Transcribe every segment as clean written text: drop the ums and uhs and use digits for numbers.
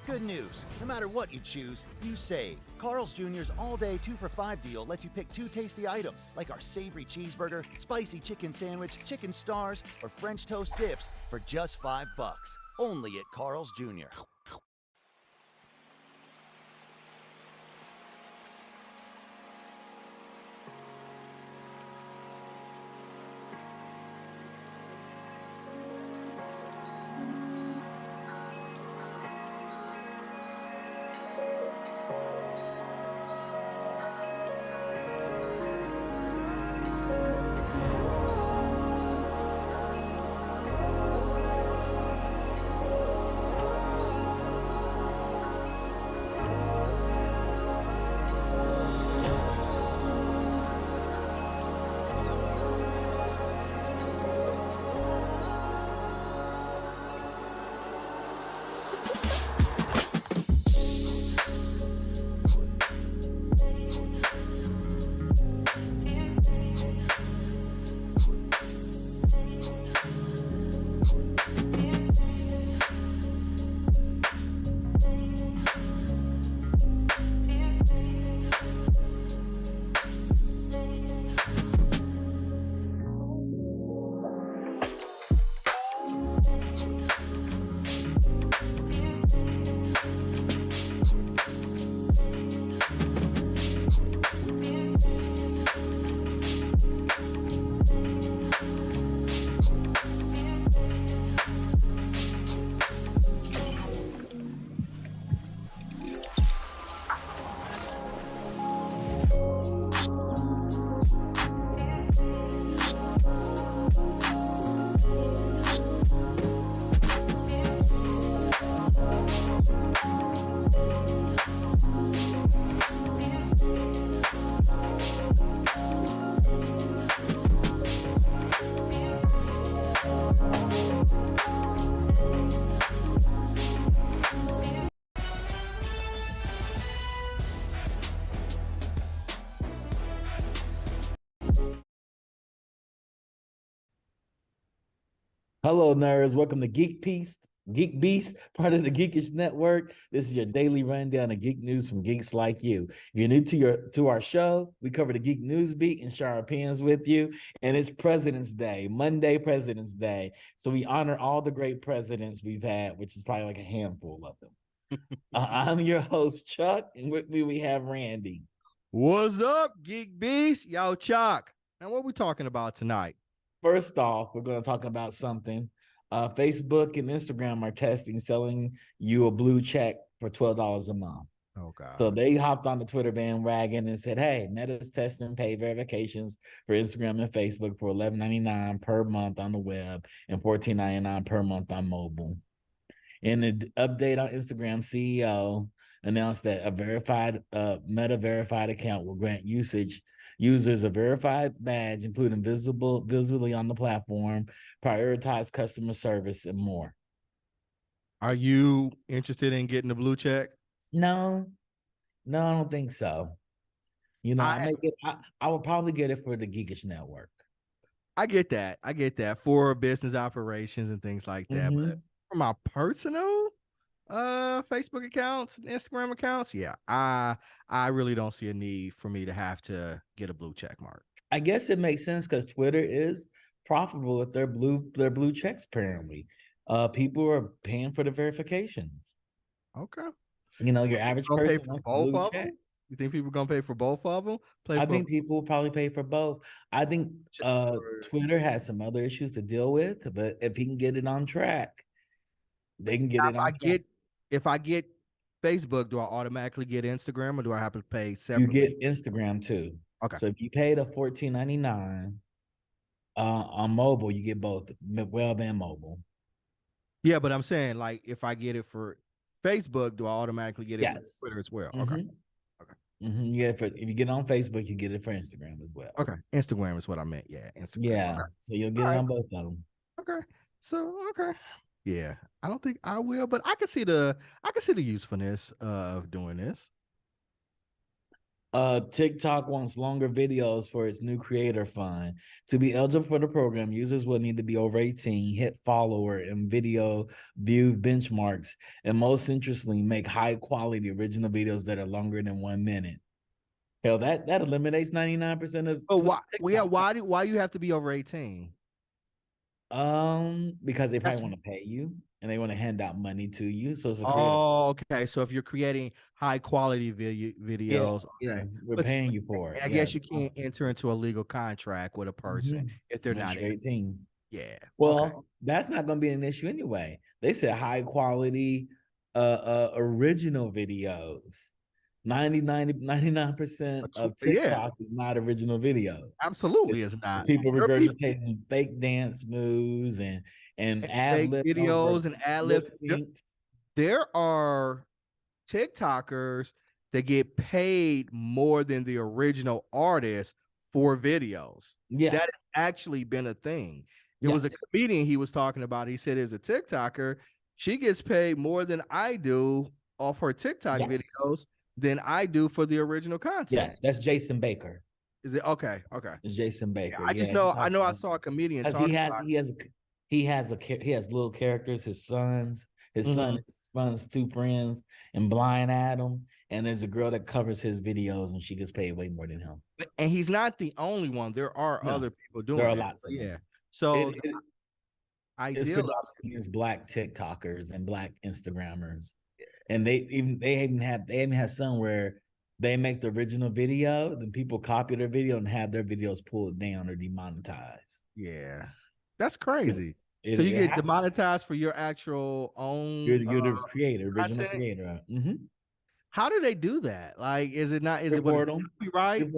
Good news. No matter what you choose, you save. Carl's Jr.'s all-day 2 for $5 deal lets you pick 2 tasty items, like our savory cheeseburger, spicy chicken sandwich, chicken stars, or French toast dips for just $5. Only at Carl's Jr. Hello, nerds. Welcome to GeekBeast, part of the Geekish Network. This is your daily rundown of geek news from geeks like you. If you're new to our show, we cover the geek news beat and share our opinions with you. And it's President's Day, Monday, President's Day. So we honor all the great presidents we've had, which is probably like a handful of them. I'm your host, Chuck, and with me we have Randy. What's up, Geek Beast? Yo, Chuck. And what we talking about tonight? First off, we're going to talk about something. Facebook and Instagram are testing selling you a blue check for $12 a month. Oh, God. So they hopped on the Twitter bandwagon and said, hey, Meta's testing paid verifications for Instagram and Facebook for $11.99 per month on the web and $14.99 per month on mobile. In the update on Instagram, CEO announced that a verified Meta verified account will grant users a verified badge, including visibly on the platform, prioritize customer service, and more. Are you interested in getting the blue check? No, I don't think so. You know, I would probably get it for the Geekish Network. I get that for business operations and things like that. Mm-hmm. But for my personal Facebook accounts, Instagram accounts, yeah, I really don't see a need for me to have to get a blue check mark. I guess it makes sense because Twitter is profitable with their blue checks. Apparently, people are paying for the verifications. Okay, you know, your average person wants both blue of check. them. You think people gonna pay for both of them? I think people will probably pay for both. I think Twitter has some other issues to deal with, but if he can get it on track, they can get it on track. If I get Facebook, do I automatically get Instagram, or do I have to pay You separately? get Instagram too. Okay. So if you pay the $14.99 on mobile, you get both web and mobile. Yeah, but I'm saying, like, if I get it for Facebook, do I automatically get it for Twitter as well? Mm-hmm. Okay. Yeah, if you get on Facebook, you get it for Instagram as well. Okay, Instagram is what I meant. Yeah, Instagram. Yeah, okay. So you'll get it on both of them. Okay. Yeah, I don't think I will, but I can see the usefulness of doing this. TikTok wants longer videos for its new creator fund. To be eligible for the program, users will need to be over 18, hit follower and video view benchmarks, and most interestingly, make high quality original videos that are longer than 1 minute. Hell, that eliminates 99% of Oh, why? Yeah, TikTok. why you have to be over 18? Because they probably That's want to pay you and they want to hand out money to you. So it's a creative. Oh, okay. So if you're creating high quality Yeah, videos, yeah, okay. we're But paying you for it. I guess you Yes. can't enter into a legal contract with a person if they're Once not you're in. 18. Yeah. Okay. Well, that's not going to be an issue anyway. They said high quality original videos. 99% of Yeah, TikTok is not original videos. absolutely. It's, It's it's not. people There are people regurgitating fake dance moves and and ad fake lib over videos and ad lib. lip sync. There are TikTokers that get paid more than the original artist for videos. Yeah. That has actually been a thing. It was a Yes. comedian he was talking about. He said, as a TikToker, she gets paid more than I do off her TikTok Yes. videos than I do for the original content. Yes, that's Jason Baker. Is it okay? Okay. It's Jason Baker. I just know I saw a comedian talking about he has little characters, his sons, his son's two friends, and Blind Adam. And there's a girl that covers his videos and she gets paid way more than him. And he's not the only one. There are other people doing there are it. lots of them. Yeah. So it's predominantly black TikTokers and black Instagrammers. And they even have some where they make the original video, then people copy their video and have their videos pulled down or demonetized. Yeah, that's crazy. So you get demonetized for your actual own. You're the creator, original content? creator. How do they do that? Like, is it not? Is report it them? Right?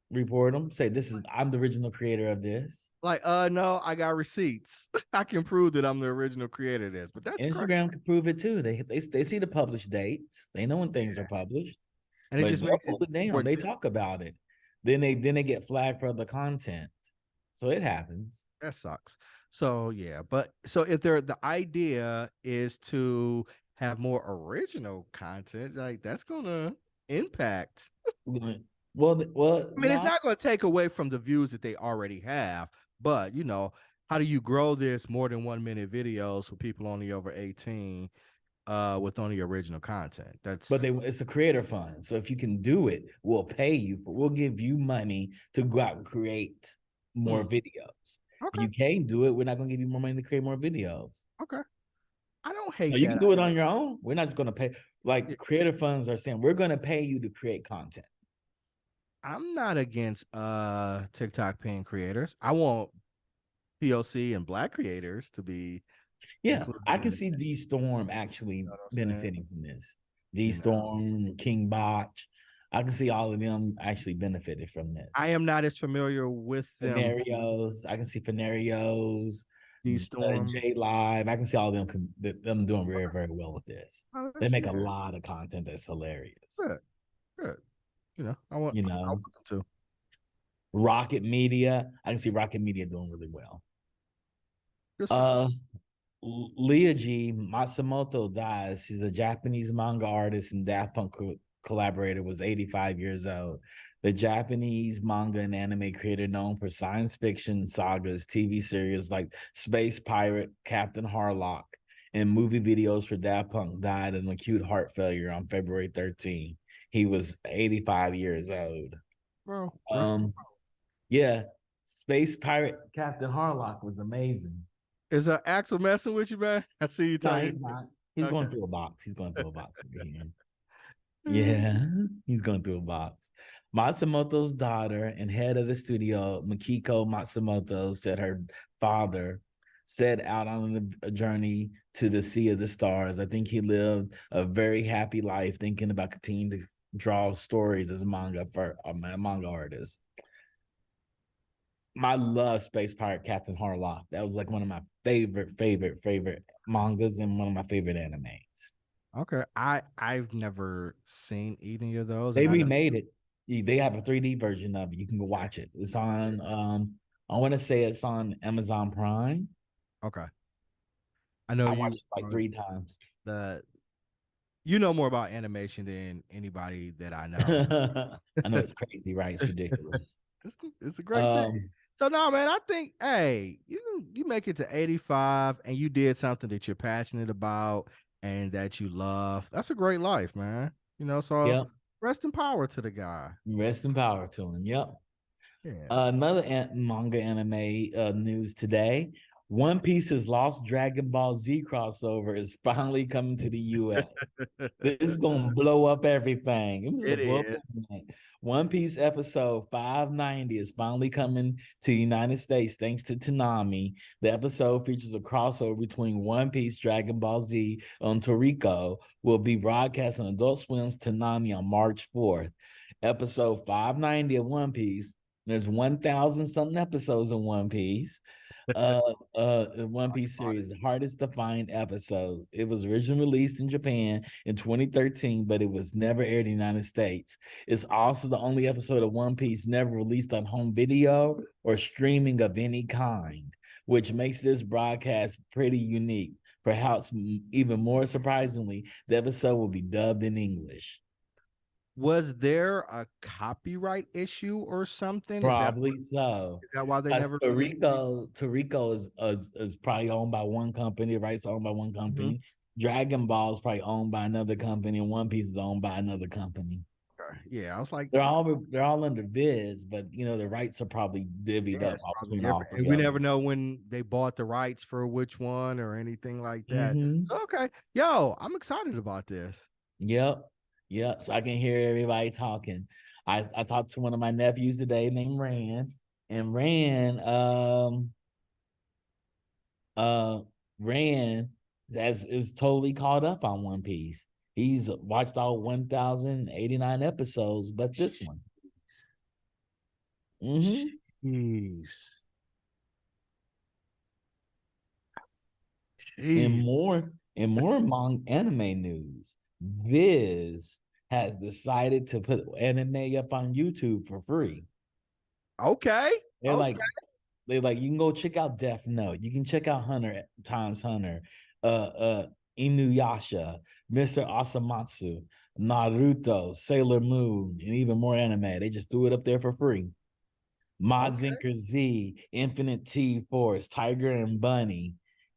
Report them. Say I'm the original creator of this. Like, no, I got receipts. I can prove that I'm the original creator of this. But that's Instagram can prove it too. They see the published dates. They know when things are published, and it just makes it down. They talk about it. Then they get flagged for other content. So it happens. That sucks. So yeah, but so if the idea is to have more original content, like that's gonna impact. Well, I mean, it's not going to take away from the views that they already have, but how do you grow this more than 1 minute videos for people only over 18 with only original content? It's a creator fund. So if you can do it, we'll pay you, but we'll give you money to go out and create more videos. Okay. If you can't do it, we're not going to give you more money to create more videos. Okay. I don't hate that. You can do it on your own. We're not just going to pay. Like creator funds are saying, we're going to pay you to create content. I'm not against TikTok paying creators. I want POC and black creators to be. Yeah, I can see D Storm actually benefiting from this. D Storm, King Botch. I can see all of them actually benefited from this. I am not as familiar with them. Scenarios. I can see Scenarios. D Storm, J Live. I can see all of them doing very, very well with this. They make a lot of content that's hilarious. Good. I want them to. Rocket Media. I can see Rocket Media doing really well. Leiji Matsumoto dies. She's a Japanese manga artist and Daft Punk collaborator, was 85 years old. The Japanese manga and anime creator known for science fiction sagas, TV series like Space Pirate, Captain Harlock, and movie videos for Daft Punk died of an acute heart failure on February 13. He was 85 years old. Bro, yeah, Space Pirate Captain Harlock was amazing. Is Axel messing with you, man? I see you talking. No, he's not. He's going through a box. He's going through a box over here. Yeah, he's going through a box. Matsumoto's daughter and head of the studio, Mikiko Matsumoto, said her father set out on a journey to the sea of the stars. I think he lived a very happy life thinking about continuing to draw stories as a manga artist. I love Space Pirate Captain Harlock. That was like one of my favorite mangas and one of my favorite animes. Okay. I've never seen any of those. They remade it. They have a 3D version of it. You can go watch it. It's on I want to say it's on Amazon Prime. Okay. I know I watched it like 3 times. You know more about animation than anybody that I know. I know it's crazy, right? It's ridiculous. It's a great thing. So no, man, I think, hey, you make it to 85 and you did something that you're passionate about and that you love. That's a great life, man. So Yep. rest in power to the guy. Rest in power to him. Yep. Yeah. Another manga anime news today. One Piece's Lost Dragon Ball Z crossover is finally coming to the US. This is gonna blow up everything. It is. One Piece episode 590 is finally coming to the United States thanks to Toonami. The episode features a crossover between One Piece Dragon Ball Z on Toriko, will be broadcast on Adult Swim's Toonami on March 4th. Episode 590 of One Piece. There's 1,000 something episodes in One Piece. One Piece series, the hardest to find episodes. It was originally released in Japan in 2013, but it was never aired in the United States. It's also the only episode of One Piece never released on home video or streaming of any kind, which makes this broadcast pretty unique. Perhaps even more surprisingly, the episode will be dubbed in English. Was there a copyright issue or something? Probably so. Is that why they never? Toriko is probably owned by one company. Rights owned by one company. Dragon Ball is probably owned by another company, and One Piece is owned by another company. Yeah, I was like, they're all under Viz, but the rights are probably divvied up. And we never know when they bought the rights for which one or anything like that. Okay, yo, I'm excited about this. Yep. So I can hear everybody talking. I talked to one of my nephews today named Rand, and Rand is totally caught up on One Piece. He's watched all 1,089 episodes, but this one. Jeez. And more anime news. Viz has decided to put anime up on YouTube for free. Okay. They're like, you can go check out Death Note. You can check out Hunter x Hunter, Inuyasha, Mr. Asamatsu, Naruto, Sailor Moon, and even more anime. They just threw it up there for free. Mazinger Z, Infinite T Force, Tiger and Bunny,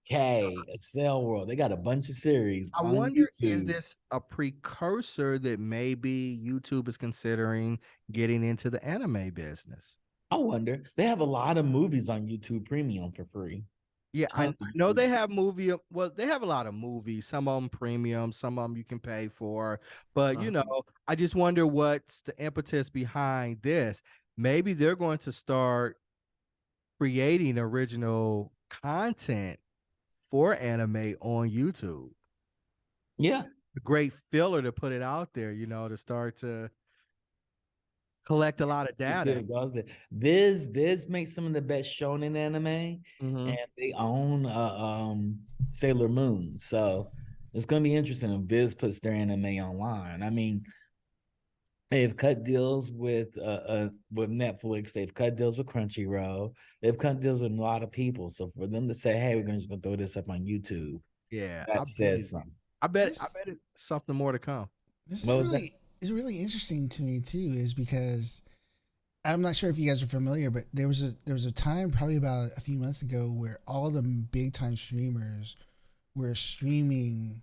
K, A Cell World. They got a bunch of series. I wonder, is this a precursor that maybe YouTube is considering getting into the anime business? I wonder. They have a lot of movies on YouTube Premium for free. Yeah, I know they have they have a lot of movies. Some of them premium, some of them you can pay for. But, I just wonder what's the impetus behind this. Maybe they're going to start creating original content for anime on YouTube. Yeah. A great filler to put it out there, to start to collect a lot of data. Viz makes some of the best shonen anime, and they own Sailor Moon. So it's going to be interesting if Viz puts their anime online. I mean, they've cut deals with Netflix. They've cut deals with Crunchyroll. They've cut deals with a lot of people. So for them to say, "Hey, we're just going to throw this up on YouTube," that says something. I bet it's something more to come. This is really interesting to me too, is because I'm not sure if you guys are familiar, but there was a time probably about a few months ago where all the big time streamers were streaming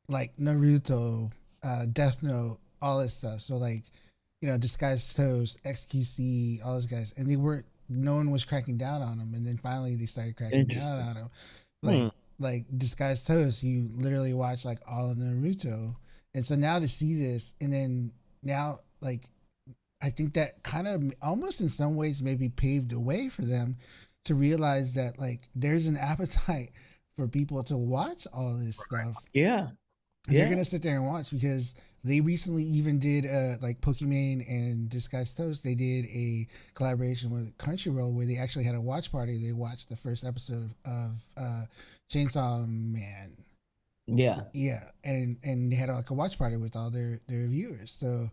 like Naruto, Death Note, all this stuff. So like, Disguised Toast, XQC, all those guys, and no one was cracking down on them, and then finally they started cracking down on them. Like Disguised Toast, you literally watch like all of Naruto, and so now to see this, and then now like, I think that kind of almost in some ways maybe paved the way for them to realize that like there's an appetite for people to watch all this stuff. Yeah. They're going to sit there and watch, because they recently even did like Pokemon and Disguised Toast. They did a collaboration with Crunchyroll where they actually had a watch party. They watched the first episode of Chainsaw Man. Yeah. And they had like a watch party with all their viewers. So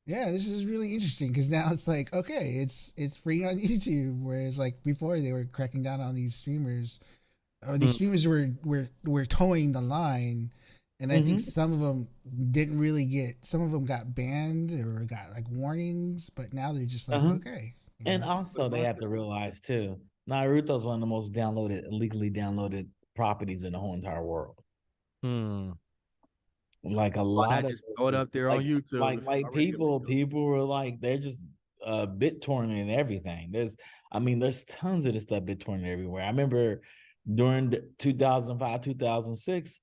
yeah, this is really interesting, because now it's like, okay, it's free on YouTube, whereas like before they were cracking down on these streamers, or these streamers were towing the line And I think some of them didn't really get. Some of them got banned or got like warnings, but now they're just like, okay. And also, they have to realize too, Naruto's one of the most illegally downloaded properties in the whole entire world. Like a lot of just throw it up there on YouTube. Like people were like, they're just BitTorrent and everything. There's tons of this stuff BitTorrent everywhere. I remember during 2005, 2006,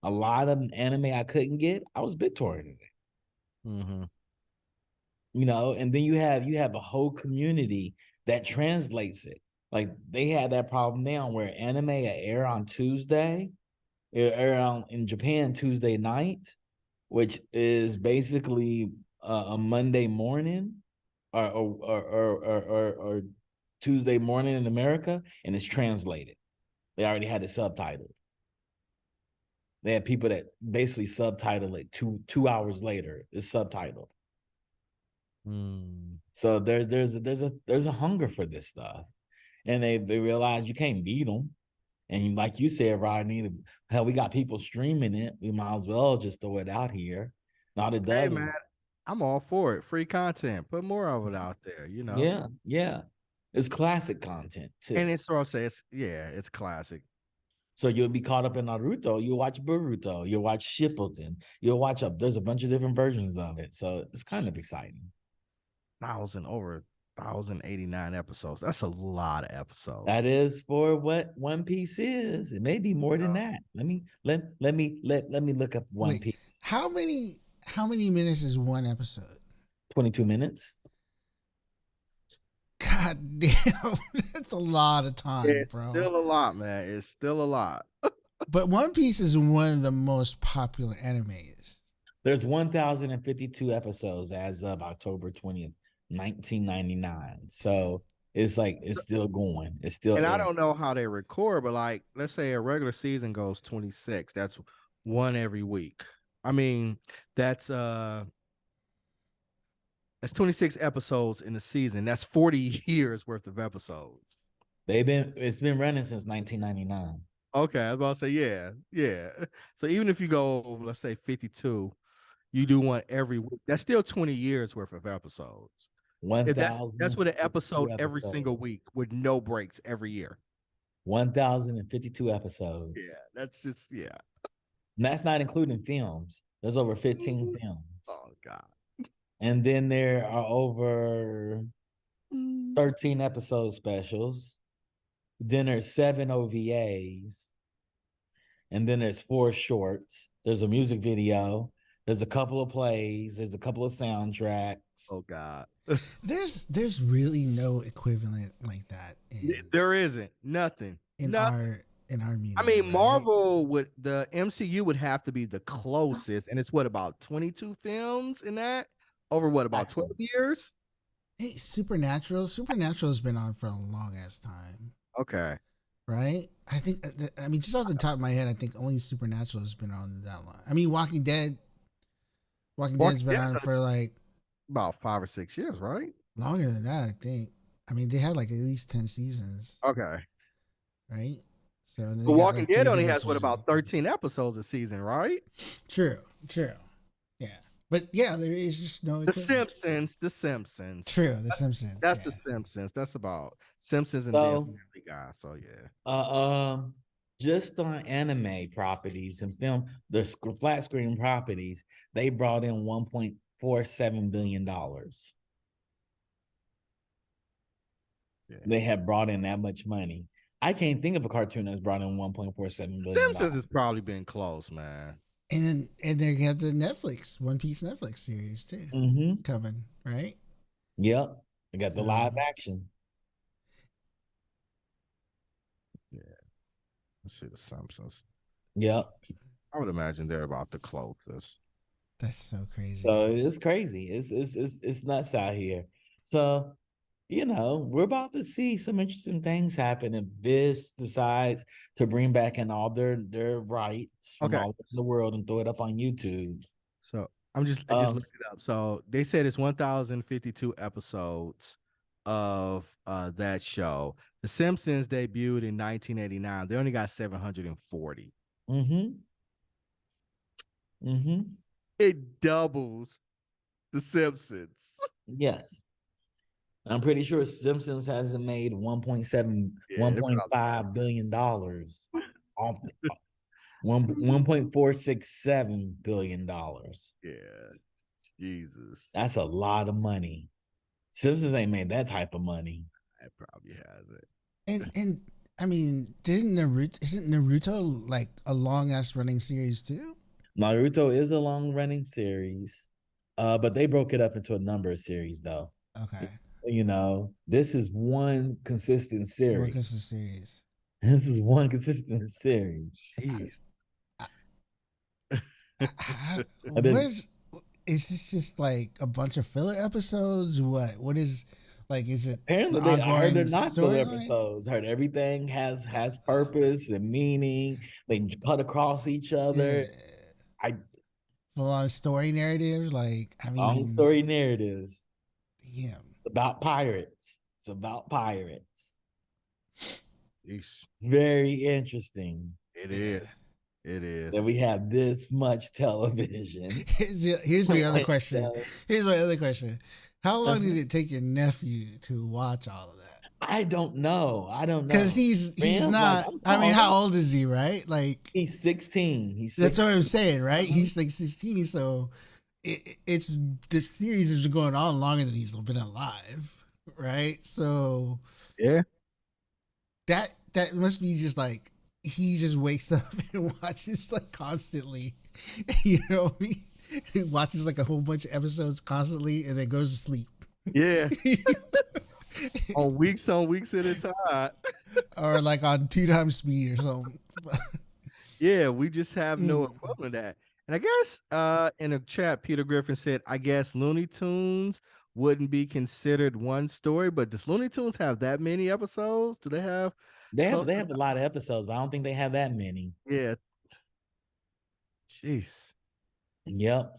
a lot of anime I couldn't get, I was BitTorrenting it. You know, and then you have a whole community that translates it. Like they had that problem now where anime air on Tuesday, air in Japan Tuesday night, which is basically a Monday morning or Tuesday morning in America, and it's translated. They already had it subtitled. They had people that basically subtitle it 2 hours later. It's subtitled. So there's a hunger for this stuff, and they realize you can't beat them. And like you said, Rodney, hell, we got people streaming it. We might as well just throw it out here. Not it does. Hey man, I'm all for it. Free content. Put more of it out there. You know. Yeah. It's classic content too. And it's what I'll say. It's classic. So you'll be caught up in Naruto. You'll watch Boruto. You'll watch Shippuden. You'll watch there's a bunch of different versions of it. So it's kind of exciting. Over 1,089 episodes. That's a lot of episodes. That is for what One Piece is. It may be more than that. Let me look up One Piece. How many minutes is one episode? 22 minutes. God damn, that's a lot of time, bro. Still a lot, man. It's still a lot. But One Piece is one of the most popular animes. There's 1,052 episodes as of October 20th, 1999. So it's still going. It's still. And I don't know how they record, but like, let's say a regular season goes 26. That's one every week. I mean, that's 26 episodes in the season. That's 40 years worth of episodes. It's been running since 1999. Okay, I was about to say, yeah. So even if you go, let's say 52, you do one every week. That's still 20 years worth of episodes. 1,000. That's with an episode every single week with no breaks every year. 1,052 episodes. Yeah, that's just And that's not including films. There's over 15 films. Oh God. And then there are over 13 episode specials. Then there's 7 OVAs. And then there's 4 shorts. There's a music video. There's a couple of plays. There's a couple of soundtracks. Oh God. There's really no equivalent like that. There isn't. Nothing. In our media. I mean, Marvel the MCU would have to be the closest, and it's what, about 22 films in that? Over what, about 12 years? Hey, Supernatural has been on for a long ass time. Okay. Right? I think, just off the top of my head, I think only Supernatural has been on that long. I mean, Walking Dead's been on for like about 5 or 6 years, right? Longer than that, I think. I mean, they had like at least 10 seasons. Okay. Right? So The Walking Dead only has about 13 episodes a season, right? True. Yeah. But yeah, there is just no The Simpsons. True, The Simpsons. That's The Simpsons. That's about Simpsons and Family Guy. So yeah. Just on anime properties and film, the flat screen properties, they brought in $1.47 billion. Yeah. They have brought in that much money. I can't think of a cartoon that's brought in $1.47 billion. Simpsons has probably been close, man. And they got the One Piece Netflix series too coming, right? Yep, they got the live action. Yeah, let's see the Simpsons. Yep, I would imagine they're about the closest. That's so crazy. So it's crazy. It's nuts out here. So, we're about to see some interesting things happen if Viz decides to bring back in all their rights from all over the world and throw it up on YouTube. So I just looked it up. So they said it's 1,052 episodes of that show. The Simpsons debuted in 1989. They only got 740. Mm-hmm. It doubles The Simpsons. Yes. I'm pretty sure Simpsons hasn't made 1.7, Yeah, $1.5 billion off the, 1.467 billion dollars. Yeah, Jesus. That's a lot of money. Simpsons ain't made that type of money. It probably has it. And I mean, isn't Naruto like a long ass running series too? Naruto is a long running series, but they broke it up into a number of series though. Okay, You know, this is one consistent what series. is the series? This is one consistent series. Jeez. And then- Is this just like a bunch of filler episodes? What is like? Is it Apparently, an I heard they're ongoing not filler storyline? episodes. Heard everything has purpose and meaning. They cut across each other. Yeah. I Full on story narrative. Like, I long mean, story narratives. damn. It's about pirates. It's about pirates. Jeez. It's very interesting It is. It is. that we have this much television. Here's the other question. So, Here's my other question. How long did it take your nephew to watch all of that? I don't know. Because he's Man, not. like, I mean, how old is he? Right? Like He's 16. that's what I'm saying, right? He's like 16, so it's this series has been going on longer than he's been alive, right? So Yeah. that must be just like he just wakes up and watches like constantly. You know what I mean? He watches like a whole bunch of episodes constantly and then goes to sleep. Yeah. on weeks at a time. Or like on 2 times speed or something. Yeah, we just have no equivalent of that. And I guess in the chat, Peter Griffin said, I guess Looney Tunes wouldn't be considered one story, but does Looney Tunes have that many episodes? Do they have? They have a lot of episodes, but I don't think they have that many. Yeah. Jeez. Yep.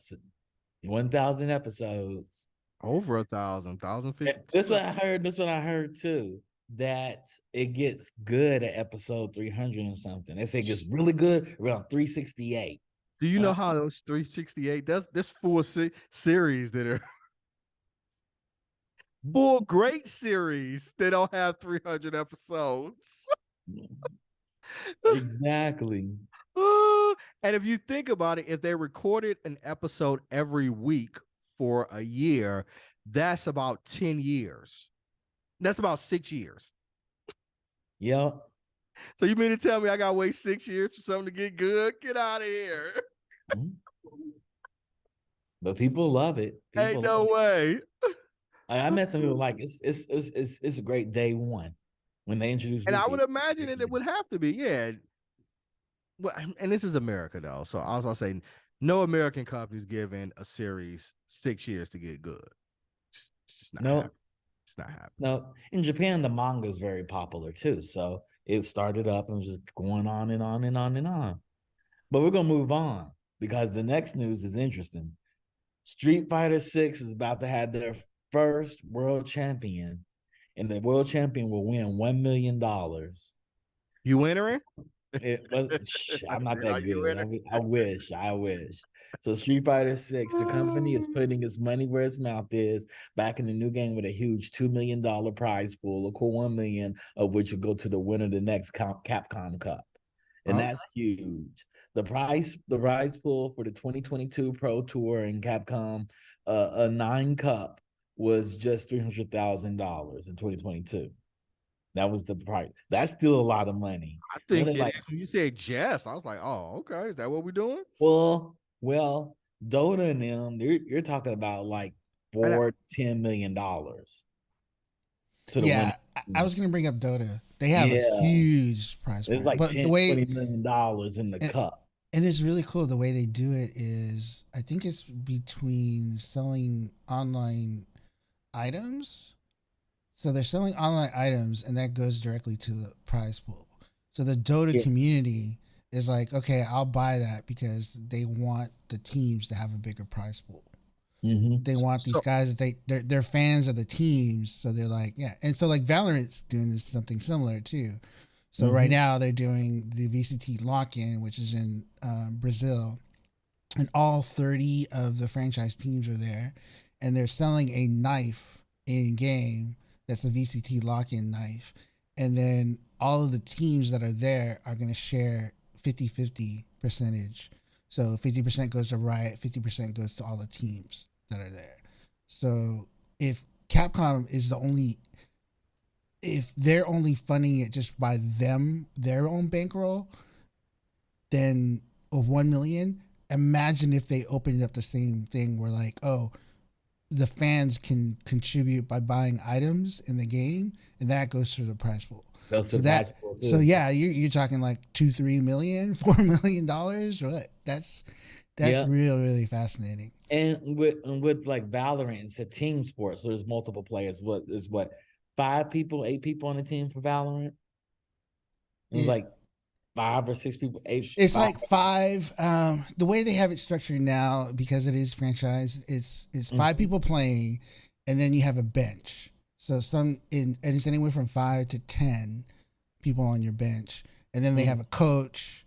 1,000 episodes. Over 1,000, 1,050. This what I heard. This what I heard too. That it gets good at episode 300 or something. They say it gets really good around 368. Do you know how those 368? There's 4 series that are 4 great series. They don't have 300 episodes. Exactly. And if you think about it, if they recorded an episode every week for a year, that's about 10 years. That's about 6 years. Yep. So you mean to tell me I gotta wait 6 years for something to get good? Get out of here. But people love it. Ain't no way. I met some people like it's a great day one when they introduce. And I would imagine it would have to be, yeah. Well, and this is America though, so I was gonna say no American company's giving a series 6 years to get good. It's just not happening. It's not happening. No, in Japan the manga is very popular too, so it started up and was just going on and on and on and on. But we're gonna move on because the next news is interesting. Street Fighter 6 is about to have their first world champion, and the world champion will win $1 million. You entering? It was, I'm not that good. I wish. So Street Fighter 6, the company is putting its money where its mouth is, back in the new game with a huge $2 million prize pool, a cool $1 million of which will go to the winner of the next Capcom Cup. And that's huge. The prize pool for the 2022 Pro Tour and Capcom a 9 Cup was just $300,000 in 2022. That was the price. That's still a lot of money. I think when you said jest, I was like, oh, okay. Is that what we're doing? Well, Dota and them, you're talking about like $10 million. Yeah, I was gonna bring up Dota. They have a huge prize pool. It's like $20 million in the cup. And it's really cool. The way they do it is, I think it's between selling online items. So they're selling online items, and that goes directly to the prize pool. So the Dota community is like, okay, I'll buy that because they want the teams to have a bigger prize pool. Mm-hmm. They want these guys that they're fans of the teams, so they're like, yeah. And so like Valorant's doing this something similar too. So right now they're doing the VCT lock-in, which is in Brazil, and all 30 of the franchise teams are there, and they're selling a knife in game that's a VCT lock-in knife, and then all of the teams that are there are going to share 50-50 percentage. So 50% goes to Riot, 50% goes to all the teams that are there. So if Capcom is if they're only funding it just by their own bankroll, then of 1 million, imagine if they opened up the same thing where like, oh, the fans can contribute by buying items in the game, and that goes through the prize pool. So yeah, you're talking like 2-3 million, $4 million. What? That's really fascinating. And with like Valorant, it's a team sport, so there's multiple players. What 5 people, 8 people on the team for Valorant? It's like 5 or 6 people, 8. It's 5. Like 5. The way they have it structured now, because it is franchise, it's 5 people playing, and then you have a bench. So and it's anywhere from 5 to 10 people on your bench, and then they have a coach,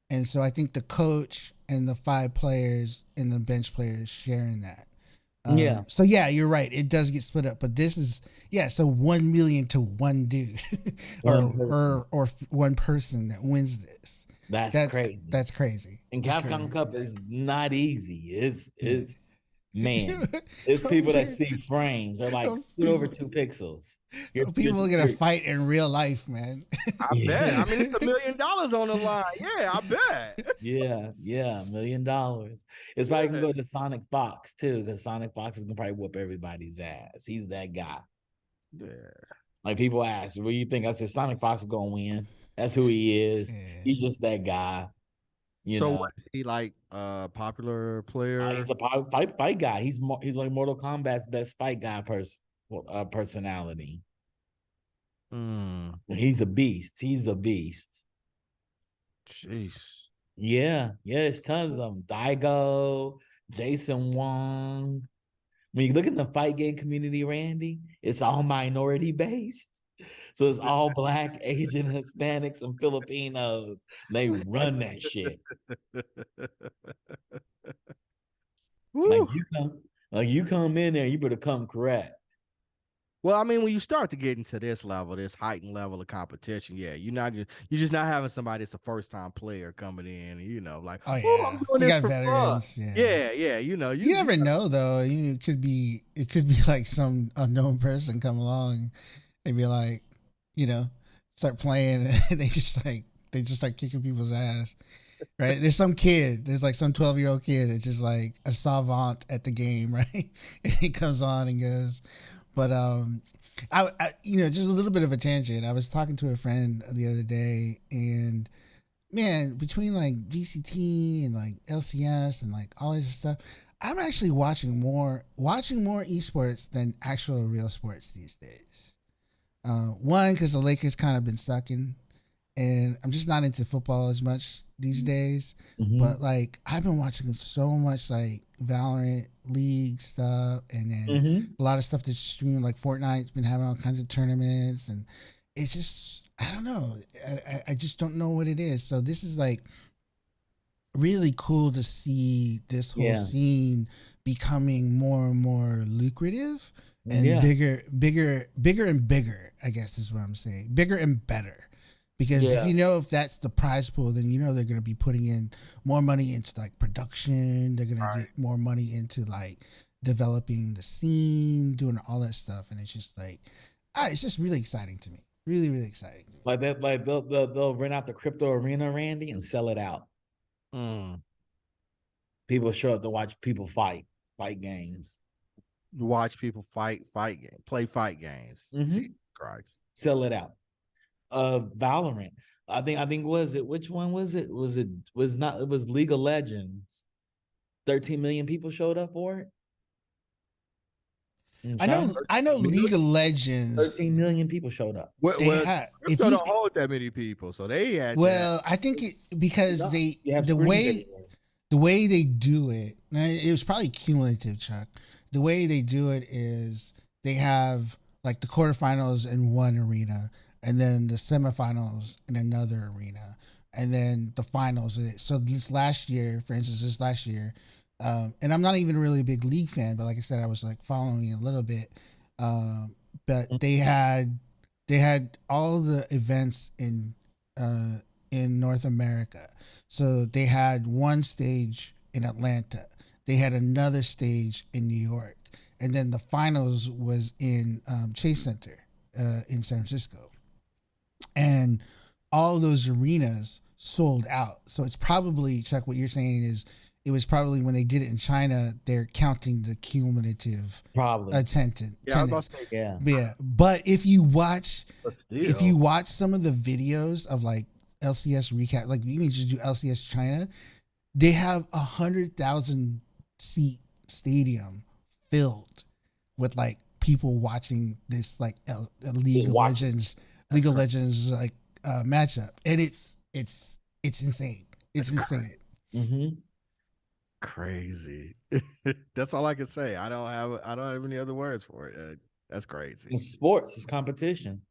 and so I think the coach and the 5 players and the bench players sharing that. So yeah, you're right. It does get split up, but this is so 1 million to one dude, or one person that wins this. That's crazy. That's crazy. And Capcom Cup is not easy. It's man, it's people that see frames. They're like split over 2 pixels. People are gonna fight in real life, man. I bet. I mean, it's $1 million on the line. Yeah, I bet. Yeah, $1 million. It's probably gonna go to Sonic Fox too, because Sonic Fox is gonna probably whoop everybody's ass. He's that guy. Yeah. Like people ask, what do you think? I said Sonic Fox is gonna win. That's who he is. Yeah. He's just that guy. You know? What is he like? Popular player? He's a fight guy. He's like Mortal Kombat's best fight guy personality. He's a beast. Jeez. Yeah, there's tons of them. Daigo, Jason Wong. When you look at the fight game community, Randy, it's all minority based. So it's all Black, Asian, Hispanics, and Filipinos. They run that shit. Like you come in there, you better come correct. Well, I mean, when you start to get into this level, this heightened level of competition, you're just not having somebody that's a first time player coming in, like, I'm doing this for veterans. Fun. Yeah, you never know though. It could be like some unknown person come along and be like, start playing, and they just start kicking people's ass. Right? There's some kid, there's like some 12-year-old kid that's just like a savant at the game, right? And he comes on and goes. But I just a little bit of a tangent. I was talking to a friend the other day, and man, between like VCT and like LCS and like all this stuff, I'm actually watching more esports than actual real sports these days. One, because the Lakers kind of been sucking, and I'm just not into football as much these days. But like I've been watching so much like Valorant League stuff, and then a lot of stuff that's streamed, like Fortnite's been having all kinds of tournaments, and it's just, I don't know, I just don't know what it is. So this is like really cool to see this whole scene becoming more and more lucrative and bigger and bigger, I guess is what I'm saying. Bigger and better. Because if that's the prize pool, then they're going to be putting in more money into like production. They're going to get more money into like developing the scene, doing all that stuff, and it's just like, it's just really exciting to me. Really, really exciting. Like that, like they'll rent out the crypto arena, Randy, and sell it out. People show up to watch people fight games. Watch people play fight games. Jesus Christ, sell it out. Valorant. I think which one was it? It was League of Legends. 13 million people showed up for it. I know League of Legends. 13 million people showed up. If you don't hold that many people, so they had. Well, I think because the way they do it, it was probably cumulative, Chuck. The way they do it is they have like the quarterfinals in one arena, and then the semifinals in another arena, and then the finals. So this last year, for instance, and I'm not even really a big league fan, but like I said, I was like following a little bit. But they had all the events in North America. So they had one stage in Atlanta. They had another stage in New York, and then the finals was in Chase Center in San Francisco, and all of those arenas sold out. So it's probably, Chuck, what you're saying is it was probably when they did it in China, they're counting the cumulative attendance. Yeah, I was about to say, Yeah. But if you watch still. some of the videos of like LCS recap, like you can just do LCS China, they have 100,000 seat stadium filled with like people watching this like League of Legends like matchup, and it's insane. It's insane. Mm-hmm. Crazy. That's all I can say. I don't have any other words for it. That's crazy. In sports, it's competition.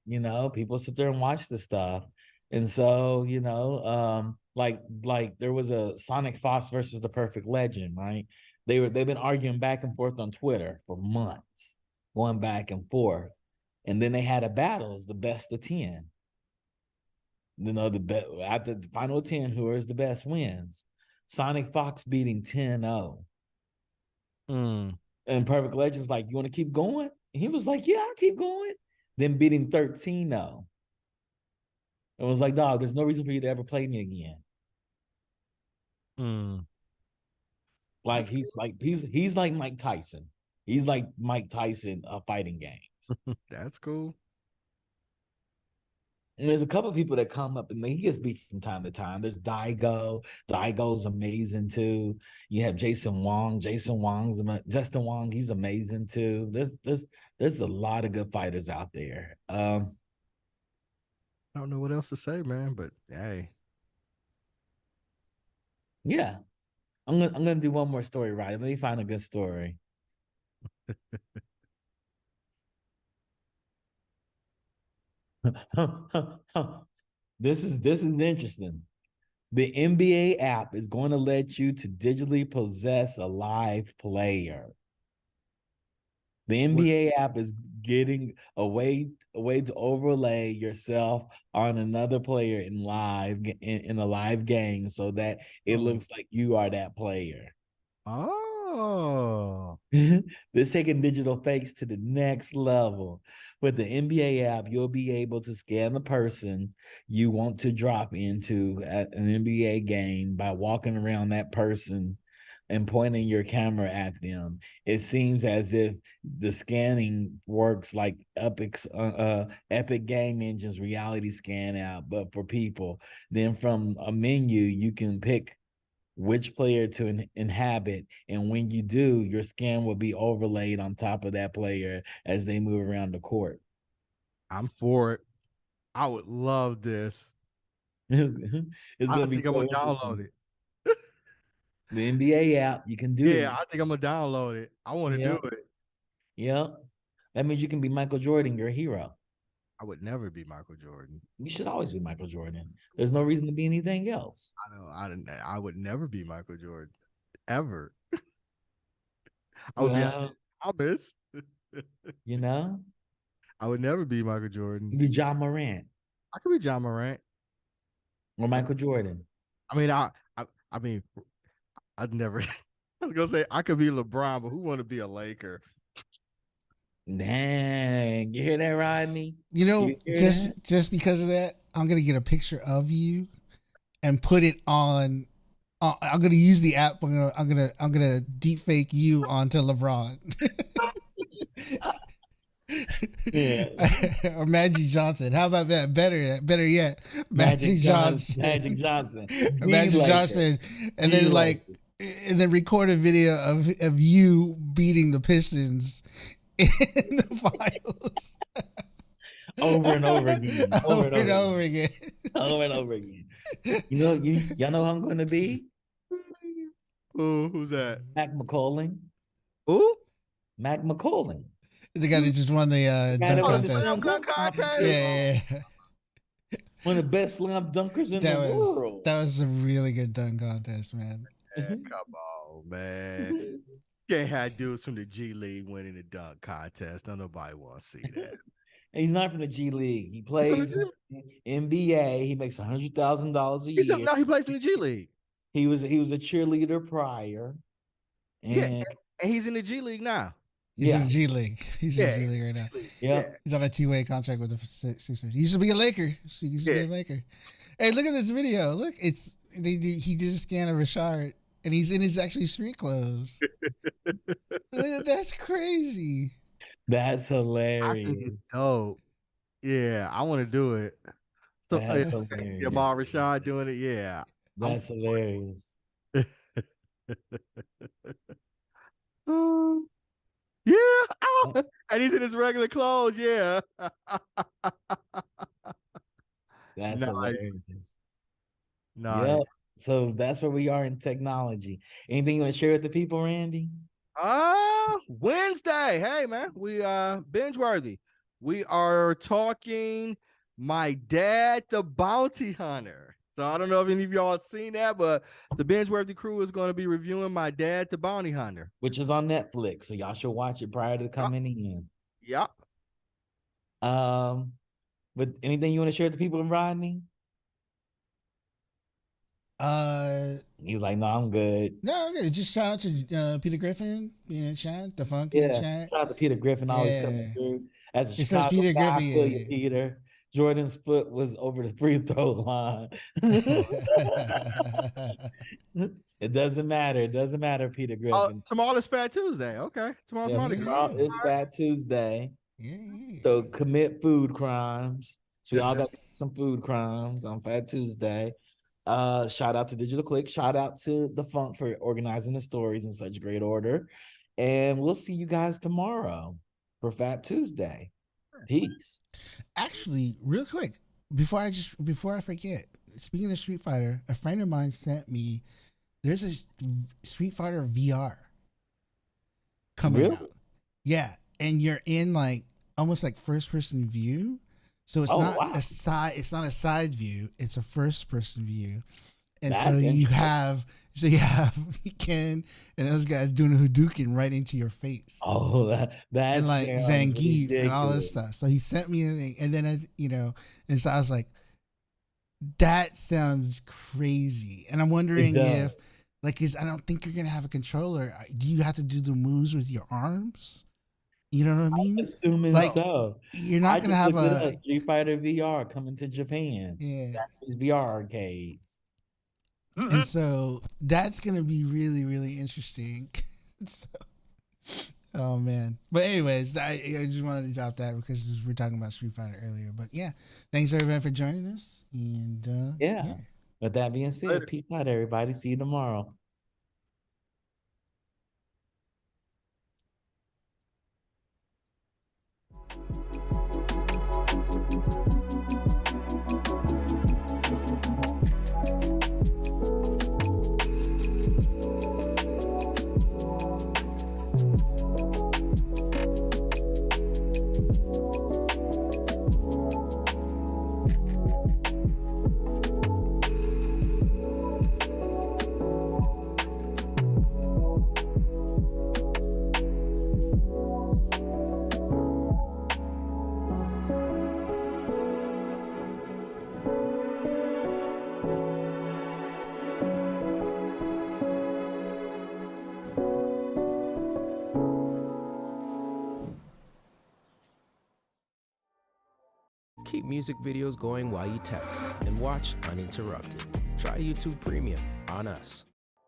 You know, people sit there and watch the stuff. And so, you know, like there was a Sonic Fox versus the Perfect Legend, right? They've been arguing back and forth on Twitter for months, going back and forth. And then they had a battle, it's the best of 10. You know, after the final 10, whoever's the best wins. Sonic Fox beating 10-0. And Perfect Legend's like, you want to keep going? And he was like, yeah, I'll keep going. Then beating 13-0. It was like, dog, there's no reason for you to ever play me again. Like he's like Mike Tyson. He's like Mike Tyson of fighting games. That's cool. And there's a couple of people that come up and he gets beat from time to time. There's Daigo. Daigo's amazing too. You have Justin Wong, he's amazing too. There's a lot of good fighters out there. I don't know what else to say, man, but hey. Yeah. I'm gonna do one more story, right? Let me find a good story. This is interesting. The NBA app is going to let you to digitally possess a live player. The NBA app is getting a way to overlay yourself on another player in a live game so that it looks like you are that player. Oh. They're taking digital fakes to the next level. With the NBA app, you'll be able to scan the person you want to drop into at an NBA game by walking around that person and pointing your camera at them. It seems as if the scanning works like Epic Game Engine's reality scan app, but for people. Then from a menu, you can pick which player to inhabit, and when you do, your scan will be overlaid on top of that player as they move around the court. I'm for it. I would love this. It's gonna be. I'm gonna download it. The NBA app, you can do it. Yeah, I think I'm gonna download it. I want to do it. Yeah, that means you can be Michael Jordan, your hero. I would never be Michael Jordan. You should always be Michael Jordan. There's no reason to be anything else. I know. I would never be Michael Jordan, ever. I would be Thomas. You know, I would never be Michael Jordan. You'd be John Morant. I could be John Morant or Michael Jordan. I mean, I'd never. I was gonna say I could be LeBron, but who want to be a Laker? Dang, you hear that, Rodney? You know, just because of that, I'm gonna get a picture of you and put it on. I'm gonna use the app. I'm gonna deep fake you onto LeBron. Or Magic Johnson. How about that? Better yet, Magic Johnson. Magic Johnson. Magic Johnson, and then record a video of you beating the Pistons in the finals. Over and over again. Over and over again. Over and over again. Y'all know who I'm going to be? Who's that? Mac McCollum. Who? Mac McCollum. The guy that just won the dunk contest. Yeah. One of the best slam dunkers in That the was world. that was a really good dunk contest, man. Come on, man. Can't have dudes from the G League winning the dunk contest. Don't nobody want to see that. He's not from the G League. He He's from plays the in NBA. He makes $100,000 a year. No, he plays in the G League. He was a cheerleader prior. And he's in the G League now. He's in the G League. He's in the G League right now. Yeah. He's on a 2-way contract with the Sixers. He used to be a Laker. He used to be a Laker. Hey, look at this video. Look, he did a scan of Rashard, and he's in his actually street clothes. That's crazy. That's hilarious. I think it's dope. Yeah, I want to do it. So That's hilarious. Jamal Rashad doing it. Yeah, that's hilarious. Yeah, and he's in his regular clothes. Yeah, that's hilarious. Nice. Yep. So that's where we are in technology. Anything you want to share with the people, Randy? Wednesday. Hey man, we binge worthy. We are talking My Dad the Bounty Hunter. So I don't know if any of y'all have seen that, but the binge worthy crew is going to be reviewing My Dad the Bounty Hunter, which is on Netflix. So y'all should watch it prior to coming in. Yep. But anything you want to share with the people, Rodney? He's like, no, I'm good. No, okay. Just shout out to Peter Griffin, chat, the funk chat. Shout out to Peter Griffin, always coming through. As a Chicago Peter guy, Griffin, Peter. Jordan's foot was over the free throw line. It doesn't matter. It doesn't matter, Peter Griffin. Tomorrow is Fat Tuesday. Okay. Tomorrow is Fat Tuesday. So commit food crimes. So we all got some food crimes on Fat Tuesday. Shout out to Digital Click. Shout out to the Funk for organizing the stories in such great order. And we'll see you guys tomorrow for Fat Tuesday. Peace. Actually, real quick, before I forget, speaking of Street Fighter, a friend of mine sent me, there's a Street Fighter VR coming out. Yeah, and you're in like almost like first person view. So it's it's not a side view, it's a first person view. And you have Ken and those guys doing a Hadouken right into your face. Oh, that's and like Zangief and all this stuff. So he sent me a thing, and then and so I was like, that sounds crazy. And I'm wondering if I don't think you're gonna have a controller. Do you have to do the moves with your arms? You know what I mean? I'm assuming so. You're not gonna have a Street Fighter VR coming to Japan. Yeah, these VR arcades. And so that's gonna be really, really interesting. Oh man! But anyways, I just wanted to drop that because we're talking about Street Fighter earlier. But yeah, thanks everybody for joining us. And yeah. With that being said, peace out, everybody. See you tomorrow. Keep music videos going while you text and watch uninterrupted. Try YouTube Premium on us.